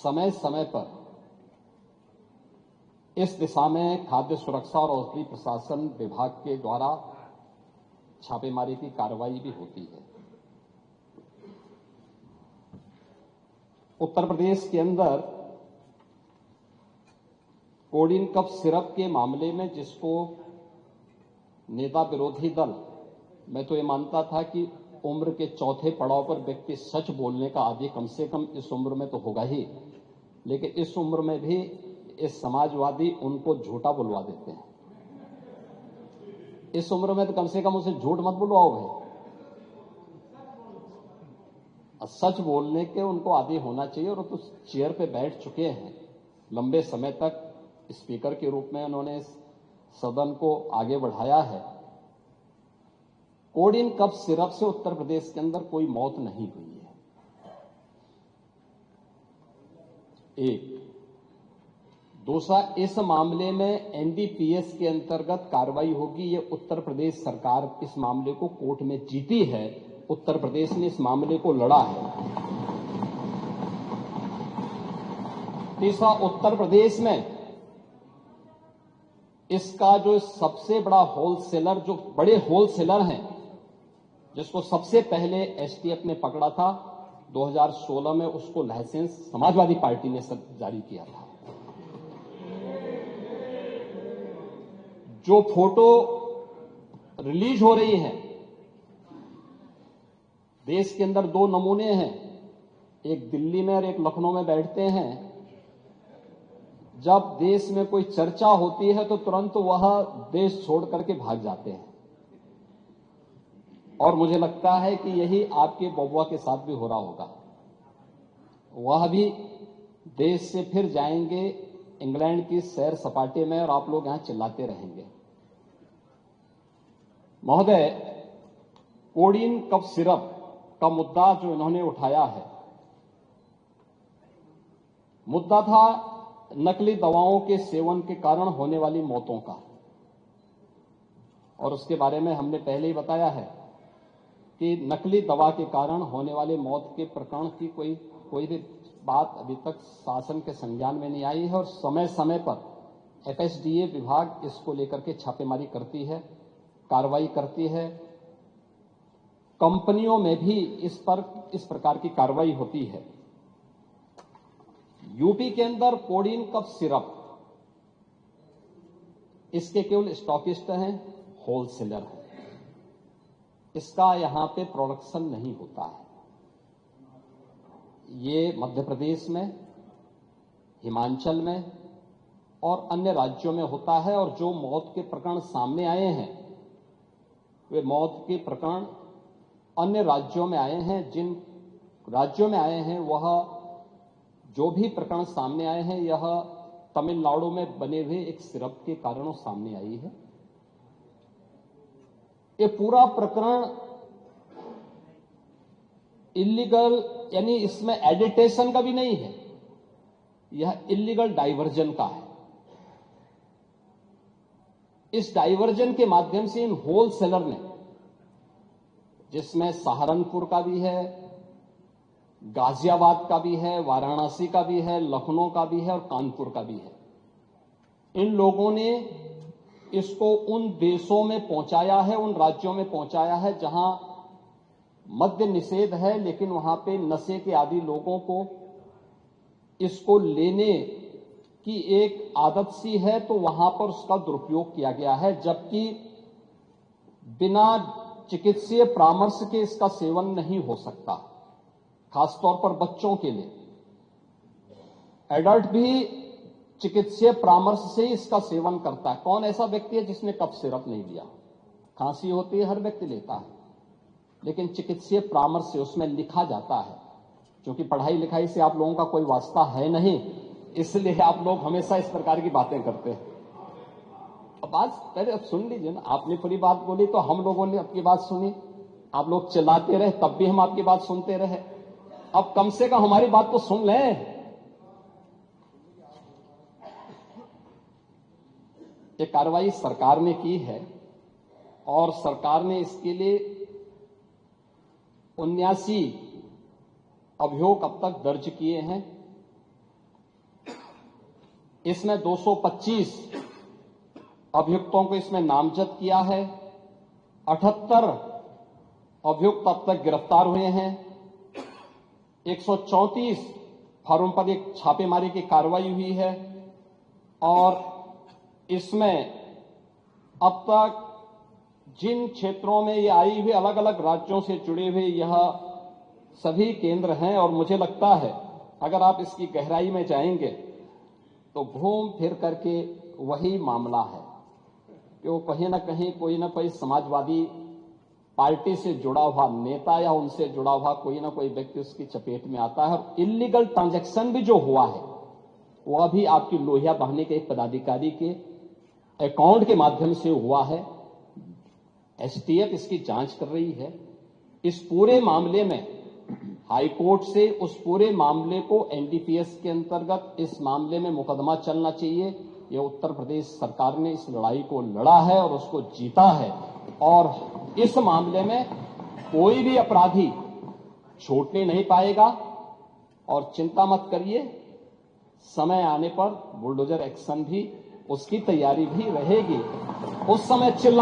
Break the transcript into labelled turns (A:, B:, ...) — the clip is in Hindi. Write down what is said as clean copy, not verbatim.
A: समय समय पर इस दिशा में खाद्य सुरक्षा और औषधि प्रशासन विभाग के द्वारा छापेमारी की कार्रवाई भी होती है। उत्तर प्रदेश के अंदर कोडिन कफ सिरप के मामले में जिसको नेता विरोधी दल, मैं तो ये मानता था कि उम्र के चौथे पड़ाव पर व्यक्ति सच बोलने का आदि कम से कम इस उम्र में तो होगा ही, लेकिन इस उम्र में भी इस समाजवादी उनको झूठा बुलवा देते हैं। इस उम्र में तो कम से कम उसे झूठ मत बुलवाओ भाई, सच बोलने के उनको आदी होना चाहिए। और तो चेयर पे बैठ चुके हैं लंबे समय तक, स्पीकर के रूप में उन्होंने सदन को आगे बढ़ाया है। कोडिन कफ सिरप से उत्तर प्रदेश के अंदर कोई मौत नहीं हुई है। एक दूसरा, इस मामले में एनडीपीएस के अंतर्गत कार्रवाई होगी। ये उत्तर प्रदेश सरकार इस मामले को कोर्ट में जीती है, उत्तर प्रदेश ने इस मामले को लड़ा है। तीसरा, उत्तर प्रदेश में इसका जो सबसे बड़ा होलसेलर, जो बड़े होलसेलर हैं, जिसको सबसे पहले एसटीएफ ने पकड़ा था 2016 में, उसको लाइसेंस समाजवादी पार्टी ने जारी किया था। जो फोटो रिलीज हो रही है, देश के अंदर दो नमूने हैं, एक दिल्ली में और एक लखनऊ में बैठते हैं। जब देश में कोई चर्चा होती है तो तुरंत वह देश छोड़ करके भाग जाते हैं। और मुझे लगता है कि यही आपके बबुआ के साथ भी हो रहा होगा। वह भी देश से फिर जाएंगे इंग्लैंड की सैर सपाटे में और आप लोग यहां चिल्लाते रहेंगे। महोदय, कोडिन कफ सिरप का मुद्दा जो इन्होंने उठाया है, मुद्दा था नकली दवाओं के सेवन के कारण होने वाली मौतों का। और उसके बारे में हमने पहले ही बताया है कि नकली दवा के कारण होने वाले मौत के प्रकरण की कोई भी बात अभी तक शासन के संज्ञान में नहीं आई है। और समय समय पर एफएसडीए विभाग इसको लेकर के छापेमारी करती है, कार्रवाई करती है। कंपनियों में भी इस प्रकार की कार्रवाई होती है। यूपी के अंदर कोडिन कफ सिरप, इसके केवल स्टॉकिस्ट हैं, होलसेलर हैं, इसका यहां पे प्रोडक्शन नहीं होता है। ये मध्य प्रदेश में, हिमाचल में और अन्य राज्यों में होता है। और जो मौत के प्रकरण सामने आए हैं, वे मौत के प्रकरण अन्य राज्यों में आए हैं। जिन राज्यों में आए हैं, वह जो भी प्रकरण सामने आए हैं, यह तमिलनाडु में बने हुए एक सिरप के कारणों सामने आई है। ये पूरा प्रकरण इलीगल, यानी इसमें एडिटेशन का भी नहीं है, यह इलीगल डाइवर्जन का है। इस डाइवर्जन के माध्यम से इन होलसेलर ने, जिसमें सहारनपुर का भी है, गाजियाबाद का भी है, वाराणसी का भी है, लखनऊ का भी है और कानपुर का भी है, इन लोगों ने इसको उन देशों में पहुंचाया है, उन राज्यों में पहुंचाया है जहां मद्य निषेध है, लेकिन वहां पे नशे के आदी लोगों को इसको लेने की एक आदत सी है, तो वहां पर उसका दुरुपयोग किया गया है। जबकि बिना चिकित्सीय परामर्श के इसका सेवन नहीं हो सकता, खासतौर पर बच्चों के लिए। एडल्ट भी चिकित्सीय परामर्श से ही इसका सेवन करता है। कौन ऐसा व्यक्ति है जिसने कफ सिरप नहीं लिया? खांसी होती है, हर व्यक्ति लेता है, लेकिन चिकित्सीय परामर्श से उसमें लिखा जाता है। क्योंकि पढ़ाई लिखाई से आप लोगों का कोई वास्ता है नहीं, इसलिए आप लोग हमेशा इस प्रकार की बातें करते हैं। बात पहले अब सुन लीजिए ना, आपने पूरी बात बोली तो हम लोगों ने आपकी बात सुनी, आप लोग चिल्लाते रहे तब भी हम आपकी बात सुनते रहे। अब कम से कम हमारी बात तो सुन लें। ये कार्रवाई सरकार ने की है और सरकार ने इसके लिए 79 अभियोग अब तक दर्ज किए हैं। इसमें 225 अभियुक्तों को इसमें नामजद किया है। 78 अभियुक्त अब तक गिरफ्तार हुए हैं। 134 फर्म पर एक छापेमारी की कार्रवाई हुई है और इसमें अब तक जिन क्षेत्रों में ये आई हुई अलग अलग राज्यों से जुड़े हुए यह सभी केंद्र हैं और मुझे लगता है अगर आप इसकी गहराई में जाएंगे तो घूम फिर करके वही मामला है कि वो कहीं ना कहीं कोई ना कोई समाजवादी पार्टी से जुड़ा हुआ नेता या उनसे जुड़ा हुआ कोई ना कोई व्यक्ति उसकी चपेट में आता है। और इलीगल ट्रांजैक्शन भी जो हुआ है वह भी आपकी लोहिया बहाने के एक पदाधिकारी के अकाउंट के माध्यम से हुआ है। एसटीएफ इसकी जांच कर रही है। इस पूरे मामले में हाईकोर्ट से उस पूरे मामले को एनडीपीएस के अंतर्गत इस मामले में मुकदमा चलना चाहिए। यह उत्तर प्रदेश सरकार ने इस लड़ाई को लड़ा है और उसको जीता है और इस मामले में कोई भी अपराधी छूटने नहीं पाएगा। और चिंता मत करिए, समय आने पर बुलडोजर एक्शन भी उसकी तैयारी भी रहेगी। उस समय चिल्ला